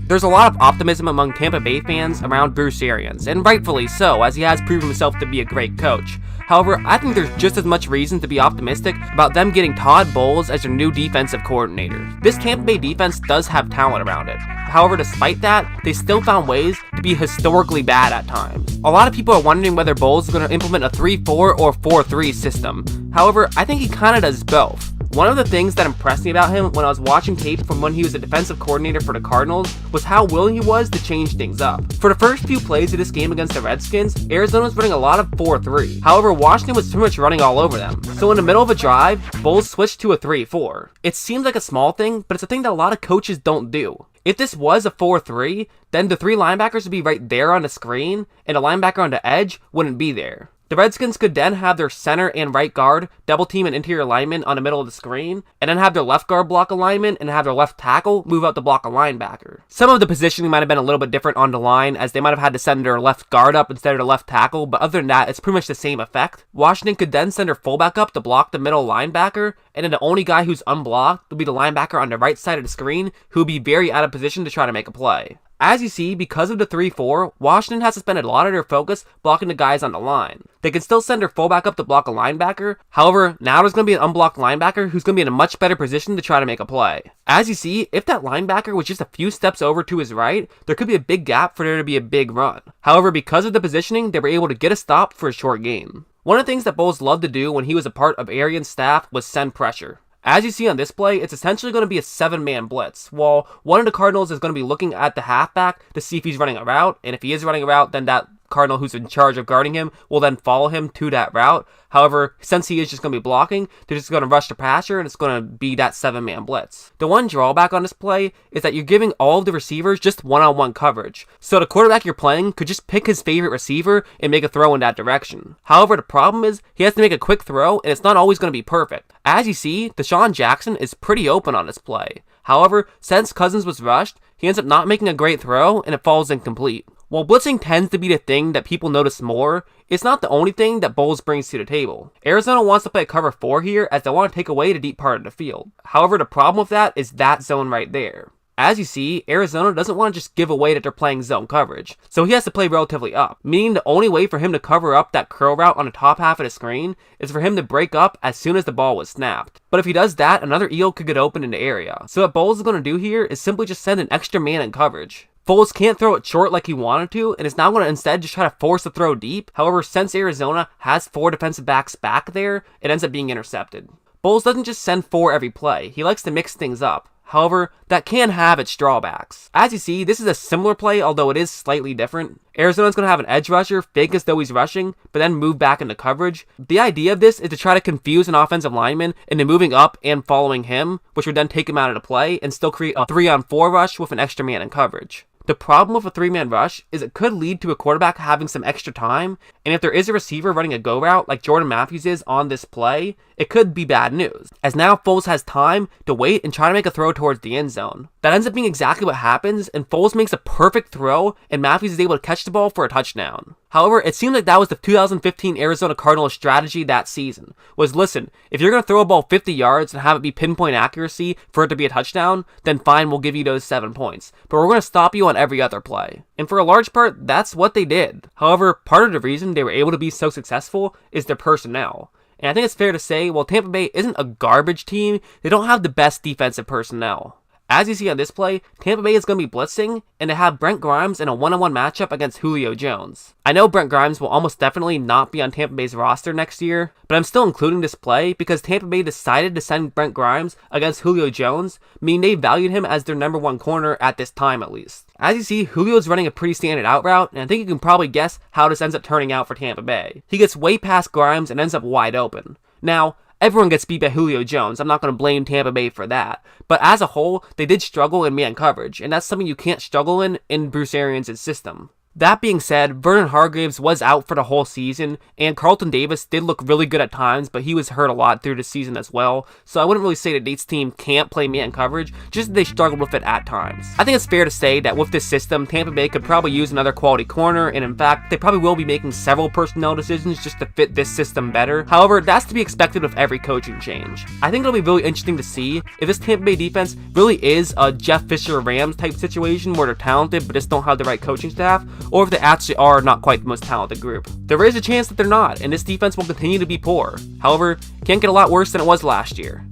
There's a lot of optimism among Tampa Bay fans around Bruce Arians, and rightfully so, as he has proven himself to be a great coach. However, I think there's just as much reason to be optimistic about them getting Todd Bowles as their new defensive coordinator. This Tampa Bay defense does have talent around it. However, despite that, they still found ways to be historically bad at times. A lot of people are wondering whether Bowles is going to implement a 3-4 or 4-3 system. However, I think he kind of does both. One of the things that impressed me about him when I was watching tape from when he was a defensive coordinator for the Cardinals was how willing he was to change things up. For the first few plays of this game against the Redskins, Arizona was running a lot of 4-3. However, Washington was pretty much running all over them. So in the middle of a drive, Bowles switched to a 3-4. It seems like a small thing, but it's a thing that a lot of coaches don't do. If this was a 4-3, then the 3 linebackers would be right there on the screen, and the linebacker on the edge wouldn't be there. The Redskins could then have their center and right guard double team an interior lineman on the middle of the screen, and then have their left guard block a lineman and have their left tackle move out to block a linebacker. Some of the positioning might have been a little bit different on the line, as they might have had to send their left guard up instead of their left tackle, but other than that, it's pretty much the same effect. Washington could then send their fullback up to block the middle linebacker, and then the only guy who's unblocked will be the linebacker on the right side of the screen, who will be very out of position to try to make a play. As you see, because of the 3-4, Washington has to spend a lot of their focus blocking the guys on the line. They can still send their fullback up to block a linebacker, however, now there's going to be an unblocked linebacker who's going to be in a much better position to try to make a play. As you see, if that linebacker was just a few steps over to his right, there could be a big gap for there to be a big run. However, because of the positioning, they were able to get a stop for a short gain. One of the things that Bowles loved to do when he was a part of Arians' staff was send pressure. As you see on this play, it's essentially going to be a 7-man blitz, while one of the Cardinals is going to be looking at the halfback to see if he's running a route, and if he is running a route, then that Cardinal who's in charge of guarding him will then follow him to that route. However, since he is just going to be blocking, they're just going to rush the passer, and it's going to be that 7-man blitz. The one drawback on this play is that you're giving all of the receivers just one-on-one coverage, so the quarterback you're playing could just pick his favorite receiver and make a throw in that direction. However, the problem is he has to make a quick throw, and it's not always going to be perfect. As you see, Deshaun Jackson is pretty open on this play. However, since Cousins was rushed, he ends up not making a great throw, and it falls incomplete. While blitzing tends to be the thing that people notice more, it's not the only thing that Bowles brings to the table. Arizona wants to play cover 4 here, as they want to take away the deep part of the field. However, the problem with that is that zone right there. As you see, Arizona doesn't want to just give away that they're playing zone coverage, so he has to play relatively up, meaning the only way for him to cover up that curl route on the top half of the screen is for him to break up as soon as the ball was snapped. But if he does that, another eel could get open in the area. So what Bowles is going to do here is simply just send an extra man in coverage. Foles can't throw it short like he wanted to, and is now going to instead just try to force the throw deep. However, since Arizona has 4 defensive backs back there, it ends up being intercepted. Bowles doesn't just send 4 every play, he likes to mix things up. However, that can have its drawbacks. As you see, this is a similar play, although it is slightly different. Arizona's going to have an edge rusher fake as though he's rushing, but then move back into coverage. The idea of this is to try to confuse an offensive lineman into moving up and following him, which would then take him out of the play and still create a 3-on-4 rush with an extra man in coverage. The problem with a 3-man rush is it could lead to a quarterback having some extra time, and if there is a receiver running a go route like Jordan Matthews is on this play, it could be bad news, as now Foles has time to wait and try to make a throw towards the end zone. That ends up being exactly what happens, and Foles makes a perfect throw, and Matthews is able to catch the ball for a touchdown. However, it seemed like that was the 2015 Arizona Cardinals strategy that season, was listen, if you're going to throw a ball 50 yards and have it be pinpoint accuracy for it to be a touchdown, then fine, we'll give you those 7 points. But we're going to stop you on every other play. And for a large part, that's what they did. However, part of the reason they were able to be so successful is their personnel. And I think it's fair to say, while Tampa Bay isn't a garbage team, they don't have the best defensive personnel. As you see on this play, Tampa Bay is going to be blitzing, and they have Brent Grimes in a one-on-one matchup against Julio Jones. I know Brent Grimes will almost definitely not be on Tampa Bay's roster next year, but I'm still including this play because Tampa Bay decided to send Brent Grimes against Julio Jones, meaning they valued him as their number 1 corner at this time at least. As you see, Julio's running a pretty standard out route, and I think you can probably guess how this ends up turning out for Tampa Bay. He gets way past Grimes and ends up wide open. Now, everyone gets beat by Julio Jones. I'm not going to blame Tampa Bay for that. But as a whole, they did struggle in man coverage, and that's something you can't struggle in Bruce Arians' system. That being said, Vernon Hargreaves was out for the whole season, and Carlton Davis did look really good at times, but he was hurt a lot through the season as well, so I wouldn't really say that Nate's team can't play man coverage, just that they struggled with it at times. I think it's fair to say that with this system, Tampa Bay could probably use another quality corner, and in fact, they probably will be making several personnel decisions just to fit this system better. However, that's to be expected with every coaching change. I think it'll be really interesting to see if this Tampa Bay defense really is a Jeff Fisher Rams type situation where they're talented but just don't have the right coaching staff, or if they actually are not quite the most talented group. There is a chance that they're not, and this defense will continue to be poor. However, can't get a lot worse than it was last year.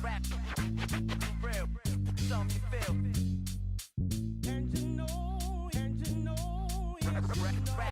Rap, rap, real, something you feel.